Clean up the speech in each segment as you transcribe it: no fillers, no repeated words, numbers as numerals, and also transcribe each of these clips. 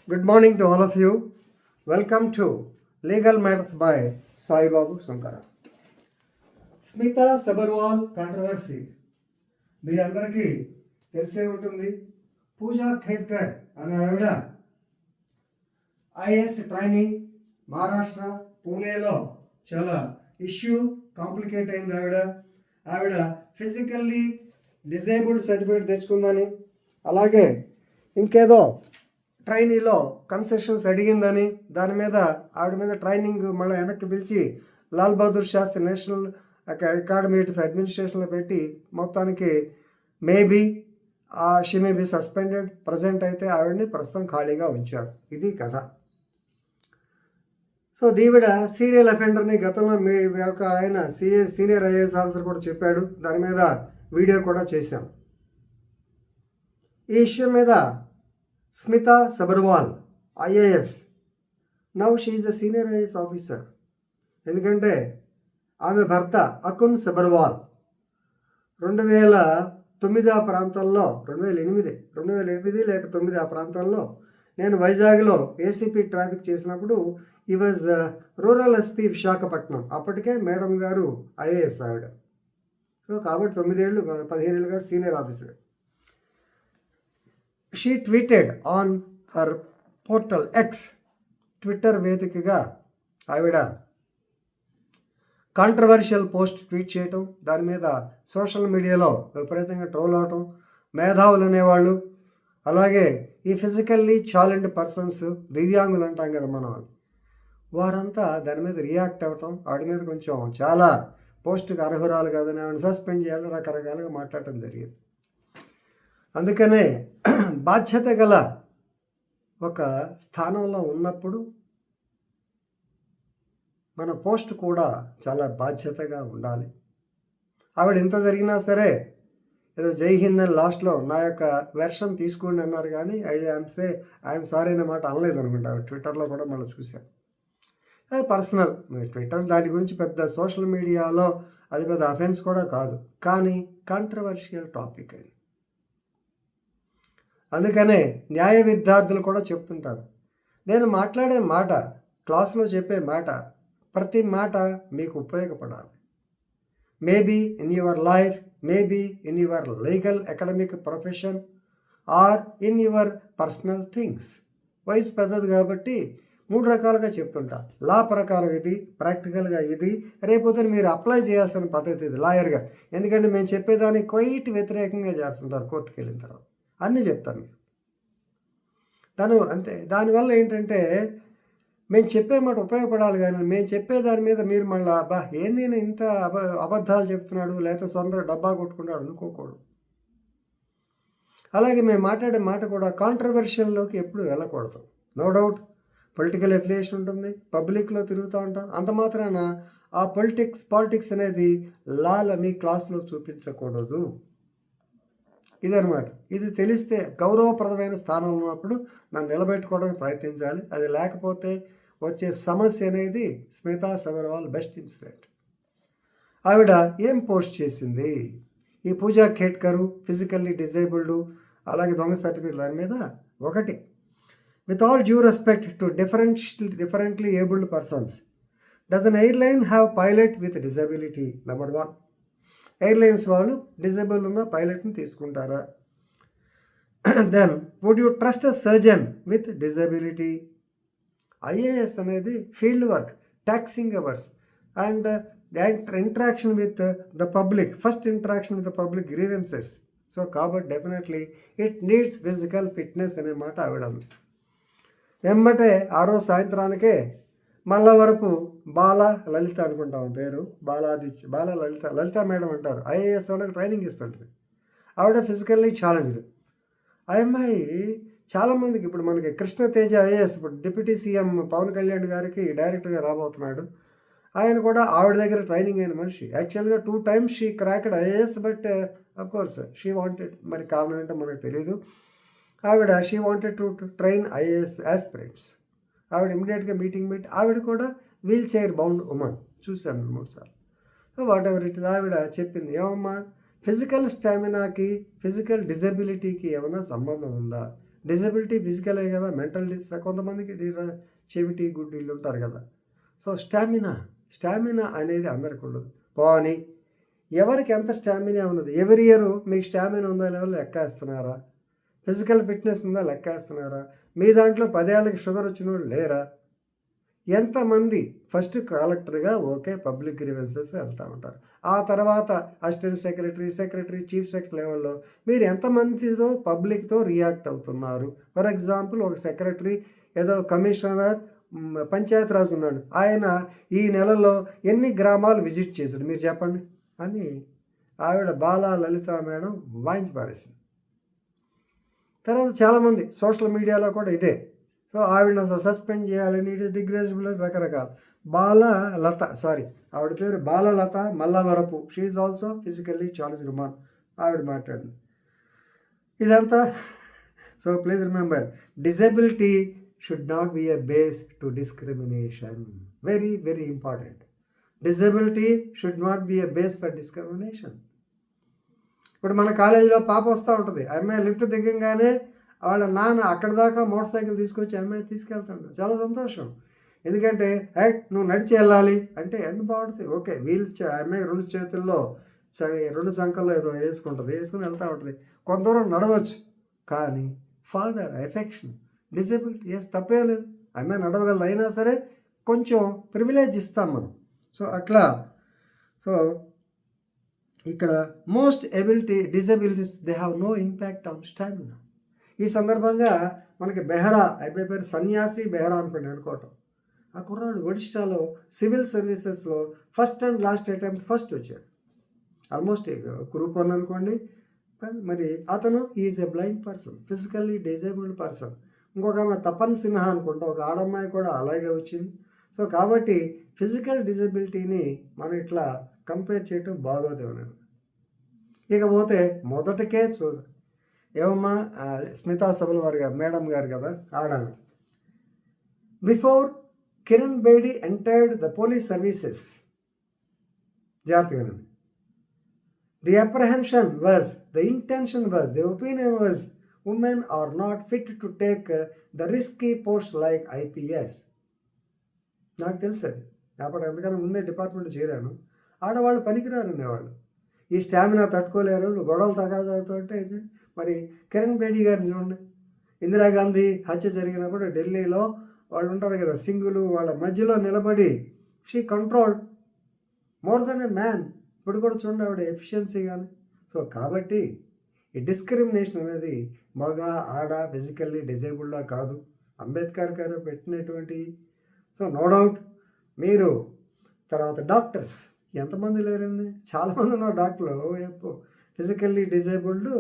Good morning to all of you. Welcome to Legal Matters by Sai Babu Sankara. Smita Sabharwal controversy మీ అందరికీ తెలిసే ఉంటుంది. పూజా ఖేడ్కర్ అనే ఆవిడ ఐఏఎస్ ట్రైనింగ్ మహారాష్ట్ర పూణేలో చాలా ఇష్యూ కాంప్లికేట్ అయింది. ఆవిడ ఫిజికల్లీ డిజేబుల్డ్ సర్టిఫికేట్ తెచ్చుకుందని, అలాగే ఇంకేదో ట్రైనీలో కన్సెషన్స్ అడిగిందని, దాని మీద ఆవిడ మీద ట్రైనింగ్ మళ్ళీ వెనక్కి పిలిచి Lal Bahadur Shastri national academy of అడ్మినిస్ట్రేషన్లో పెట్టి మొత్తానికి maybe she may be suspended. Present అయితే ఆవిడని ప్రస్తుతం ఖాళీగా ఉంచారు. ఇది కథ. సో దీవిడ సీరియల్ అఫెండర్ని గతంలో మీ యొక్క ఆయన సీనియర్ ఐఏఎస్ ఆఫీసర్ కూడా చెప్పాడు. దాని మీద వీడియో కూడా చేశాం. ఈ విషయం మీద Smita Sabharwal IAS now she is a senior IAS officer. ఎందుకంటే ఆమె భర్త అకున్ సబర్వాల్ 2009 ఆ ప్రాంతంలో 2008 లేక 9 ఆ ప్రాంతంలో నేను వైజాగ్లో ఏసీపీ ట్రాఫిక్ చేసినప్పుడు ఈ వాజ్ రూరల్ ఎస్పీ విశాఖపట్నం. అప్పటికే మేడం గారు ఐఏఎస్ ఆవిడ. సో కాబట్టి 15 ఏళ్ళు గారు senior officer. She tweeted on her portal X, Twitter వేదికగా ఆవిడ కాంట్రవర్షియల్ పోస్ట్ ట్వీట్ చేయటం, దాని మీద సోషల్ మీడియాలో విపరీతంగా ట్రోల్ అవటం, మేధావులు అనేవాళ్ళు, అలాగే ఈ ఫిజికల్లీ ఛాలెంజ్డ్ పర్సన్స్, దివ్యాంగులు అంటాం కదా మనం, వారంతా దాని మీద రియాక్ట్ అవ్వటం, వాడి మీద కొంచెం చాలా పోస్ట్కి అర్హురాలు కాదని ఆవిడ సస్పెండ్ చేయాలని రకరకాలుగా మాట్లాడటం జరిగింది. అందుకనే బాధ్యత గల ఒక స్థానంలో ఉన్నప్పుడు మన పోస్ట్ కూడా చాలా బాధ్యతగా ఉండాలి. ఆవిడ ఎంత జరిగినా సరే ఏదో జై హింద్ అని లాస్ట్లో నా యొక్క వెర్షన్ తీసుకోండి అన్నారు, కానీ ఐఎమ్ సారీ అనే మాట అనలేదు అనుకుంటా. ఆవిడ ట్విట్టర్లో కూడా మళ్ళీ చూశాను. అది పర్సనల్ ట్విట్టర్, దాని గురించి పెద్ద సోషల్ మీడియాలో అది పెద్ద అఫెన్స్ కూడా కాదు, కానీ కాంట్రవర్షియల్ టాపిక్ అది. అందుకనే న్యాయ విద్యార్థులు కూడా చెప్తుంటారు, నేను మాట్లాడే మాట, క్లాసులో చెప్పే మాట, ప్రతి మాట మీకు ఉపయోగపడాలి. Maybe in your life, maybe in your legal academic profession or in your personal things. వయసు పెద్దది కాబట్టి 3 రకాలుగా చెప్తుంటా. లా ప్రకారం ఇది, ప్రాక్టికల్గా ఇది, రేపొద్దున మీరు అప్లై చేయాల్సిన పద్ధతి ఇది లాయర్గా. ఎందుకంటే మేము చెప్పేదానికి క్వైట్ వ్యతిరేకంగా చేస్తుంటారు కోర్టుకు వెళ్ళిన తర్వాత. అన్నీ చెప్తాను మీకు. అంతే. దానివల్ల ఏంటంటే మేము చెప్పే మాట ఉపయోగపడాలి, కానీ మేము చెప్పే దాని మీద మీరు మళ్ళీ ఏంది ఇంత అబద్ధాలు చెప్తున్నాడు, లేకపోతే సొంత డబ్బా కొట్టుకున్నాడు అనుకోకూడదు. అలాగే మేము మాట్లాడే మాట కూడా కాంట్రవర్షియల్లోకి ఎప్పుడు వెళ్ళకూడదు. నో డౌట్ పొలిటికల్ ఎఫిలియేషన్ ఉంటుంది, పబ్లిక్లో తిరుగుతూ ఉంటాం, అంత మాత్రాన ఆ పాలిటిక్స్ అనేది లాలో మీ క్లాస్లో చూపించకూడదు. ఇదనమాట. ఇది తెలిస్తే గౌరవప్రదమైన స్థానంలో ఉన్నప్పుడు నన్ను నిలబెట్టుకోవడానికి ప్రయత్నించాలి. అది లేకపోతే వచ్చే సమస్య అనేది స్మితా సబర్వాల్ బెస్ట్ ఇన్సిడెంట్. ఆవిడ ఏం పోస్ట్ చేసింది, ఈ పూజా ఖేడ్కరు ఫిజికల్లీ డిజేబుల్డ్ అలాగే దొంగ సర్టిఫికేట్ దాని మీద ఒకటి, with all due respect to differently abled persons, does an airline have pilot with disability? Number 1, airlines వాళ్ళు డిజేబుల్ ఉన్న పైలట్ని తీసుకుంటారా? Then would you trust a surgeon with disability? IAS అనేది field work, taxing hours and interaction with the public, first interaction with the public grievances. So కాబట్టి definitely it needs physical fitness అనే మాట ఆవిడ. వెంబటే ఆ రోజు సాయంత్రానికే మల్లవరపు లలిత అనుకుంటాం పేరు, లలిత మేడం అంటారు, ఐఏఎస్ వాళ్ళకి ట్రైనింగ్ ఇస్తుంటుంది. ఆవిడ ఫిజికల్లీ ఛాలెంజ్డ్. ఆ అమ్మాయి చాలామందికి, ఇప్పుడు మనకి కృష్ణతేజ ఐఏఎస్ ఇప్పుడు డిప్యూటీ సీఎం పవన్ కళ్యాణ్ గారికి డైరెక్టర్గా రాబోతున్నాడు. ఆయన కూడా ఆవిడ దగ్గర ట్రైనింగ్ అయిన మనిషి. యాక్చువల్గా 2 times she cracked IAS, but of course she wanted, మరి కారణం ఏంటో మనకు తెలియదు. She wanted to train IAS aspirants. ఆవిడ ఇమీడియట్గా మీటింగ్ పెట్టి, ఆవిడ కూడా వీల్ చైర్ బౌండ్ ఉమెన్, చూశాను 3 సార్లు. సో వాట్ ఎవర్ ఇట్, ఆవిడ చెప్పింది, ఏమమ్మా ఫిజికల్ స్టామినాకి ఫిజికల్ డిజబిలిటీకి ఏమైనా సంబంధం ఉందా? డిజబిలిటీ ఫిజికలే కదా, మెంటల్ కొంతమందికి చెవిటి గుడ్డిళ్ళు ఉంటారు కదా. సో స్టామినా అనేది అందరికి ఉండదు. పోనీ ఎవరికి ఎంత స్టామినా ఉన్నది, ఎవరి ఇయర్ మీకు స్టామినా ఉందా లేదో లెక్కేస్తున్నారా? ఫిజికల్ ఫిట్నెస్ ఉందా లెక్కేస్తున్నారా? మీ దాంట్లో 10 ఏళ్ళకి షుగర్ వచ్చిన వాళ్ళు లేరా? ఎంతమంది ఫస్ట్ కలెక్టర్గా ఓకే పబ్లిక్ గ్రీవెన్సెస్ వెళ్తూ ఉంటారు, ఆ తర్వాత అసిస్టెంట్ సెక్రటరీ చీఫ్ సెక్రటరీ లెవెల్లో మీరు ఎంతమందితో పబ్లిక్తో రియాక్ట్ అవుతున్నారు? ఫర్ ఎగ్జాంపుల్ ఒక సెక్రటరీ ఏదో కమిషనర్ పంచాయతీరాజ్ ఉన్నాడు, ఆయన ఈ నెలలో ఎన్ని గ్రామాలు విజిట్ చేశాడు మీరు చెప్పండి అని ఆవిడ బాలా లలిత మేడం వాయించి పారేసింది. తర్వాత చాలామంది సోషల్ మీడియాలో కూడా ఇదే. సో ఆవిడని అసలు సస్పెండ్ చేయాలని, ఇట్ ఇస్ డిగ్రేజబుల్ అని రకరకాల. ఆవిడ పేరు Balalatha Mallavarapu, she also physically challenged women. ఆవిడ మాట్లాడింది ఇదంతా. So please remember, disability should not be a base to discrimination. Very very important. Disability should not be a base for discrimination. ఇప్పుడు మన కాలేజీలో పాప వస్తూ ఉంటుంది, అమ్మాయి లిఫ్ట్ దిగంగానే వాళ్ళ నాన్న అక్కడి దాకా మోటార్ సైకిల్ తీసుకొచ్చి అమ్మాయి తీసుకెళ్తాడు. చాలా సంతోషం. ఎందుకంటే నువ్వు నడిచి వెళ్ళాలి అంటే ఎంత బాగుంటుంది. ఓకే అమ్మాయి 2 చేతుల్లో 2 సంకల్లో ఏదో వేసుకుని వెళ్తూ ఉంటుంది, కొంత దూరం నడవచ్చు. కానీ ఫాదర్ ఎఫెక్షన్, డిజబిలిటీ తప్పే లేదు, అమ్మాయి నడవగలదు, అయినా సరే కొంచెం ప్రివిలేజ్ ఇస్తాం మనం. సో అట్లా. సో ఇక్కడ most disabilities they have no impact on stamina. ఈ సందర్భంగా మనకి బెహ్రా, అబ్బాయి పేరు సన్యాసి బెహ్రా అనుకోవటం, ఆ కుర్రాడు ఒడిషాలో సివిల్ సర్వీసెస్లో first and last attempt first వచ్చాడు. ఆల్మోస్ట్ గ్రూప్ 1 అనుకోండి. కానీ మరి అతను is a blind person, physically disabled person. ఇంకొక ఆమె తపన్ సిన్హా అనుకుంటా, ఒక ఆడమ్మాయి కూడా అలాగే వచ్చింది. సో కాబట్టి ఫిజికల్ డిజబిలిటీని మనం ఇట్లా కంపేర్ చేయటం బాగోదేమోనని. ఇకపోతే మొదటికే ఏమమ్మా స్మితా సబల్వార్ గారు మేడం గారు కదా ఆడాను. Before Kiran Bedi entered the police services, జాగ్రత్తగానండి, the apprehension was, the intention was, the opinion was women are not fit to take the risky post like IPS. నాకు తెలుసు అది, అప్పుడు ఎందుకన్నా ముందే డిపార్ట్మెంట్ చేరాను. ఆడవాళ్ళు పనికిరారు అనేవాళ్ళు, ఈ స్టామినా తట్టుకోలేరు, గొడవలు తగలుతుంటే. మరి కిరణ్ బేడి గారిని చూడండి, ఇందిరాగాంధీ హత్య జరిగినప్పుడు ఢిల్లీలో వాళ్ళు ఉంటారు కదా సింగులు, వాళ్ళ మధ్యలో నిలబడి she control more than a man. ఇప్పుడు కూడా చూడండి ఆవిడ ఎఫిషియన్సీ కానీ. సో కాబట్టి ఈ డిస్క్రిమినేషన్ అనేది మగ ఆడ ఫిజికల్లీ డిజేబుల్డా కాదు, అంబేద్కర్ గారు పెట్టినటువంటి. సో నో డౌట్ మీరు తర్వాత డాక్టర్స్ ఎంతమంది లేరండి, చాలామంది ఉన్నారు డాక్టర్లు, ఫిజికల్లీ డిజేబుల్డ్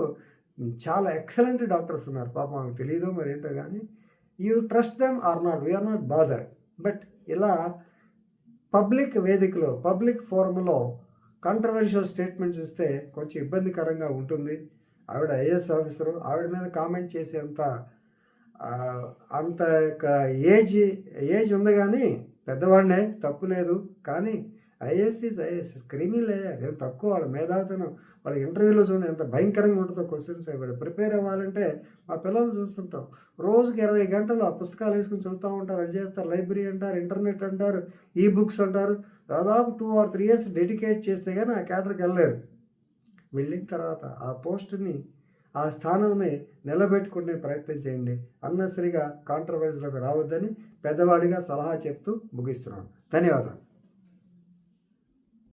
చాలా ఎక్సలెంట్ డాక్టర్స్ ఉన్నారు. పాపం మాకు తెలియదు మరి ఏంటో కానీ. You trust them or not, we're not bothered. But ఇలా పబ్లిక్ వేదికలో, పబ్లిక్ ఫోరంలో కాంట్రవర్షియల్ స్టేట్మెంట్స్ ఇస్తే కొంచెం ఇబ్బందికరంగా ఉంటుంది. ఆవిడ ఐఏఎస్ ఆఫీసరు, ఆవిడ మీద కామెంట్ చేసేంత అంత ఏజ్ ఉంది, కానీ పెద్దవాడినే తప్పు లేదు. కానీ IAS is IAS, creamy layer, ఏం తక్కువ. వాళ్ళ మేధావితనం, వాళ్ళ ఇంటర్వ్యూలో చూడండి ఎంత భయంకరంగా ఉంటుందో క్వశ్చన్స్. అవి ప్రిపేర్ అవ్వాలంటే మా పిల్లలు చూస్తుంటాం, రోజుకి 20 గంటలు ఆ పుస్తకాలు వేసుకుని చదువుతూ ఉంటారు, అది చేస్తారు, లైబ్రరీ అంటారు, ఇంటర్నెట్ అంటారు, ఈ బుక్స్ అంటారు. దాదాపు 2 or 3 years డెడికేట్ చేస్తే కానీ ఆ క్యాడర్కి వెళ్ళలేరు. వెళ్ళిన తర్వాత ఆ పోస్టుని, ఆ స్థానాన్ని నిలబెట్టుకునే ప్రయత్నం చేయండి. అన్నసరిగా కాంట్రవర్సీలోకి రావద్దని పెద్దవాడిగా సలహా చెప్తూ ముగిస్తున్నాను. ధన్యవాదాలు.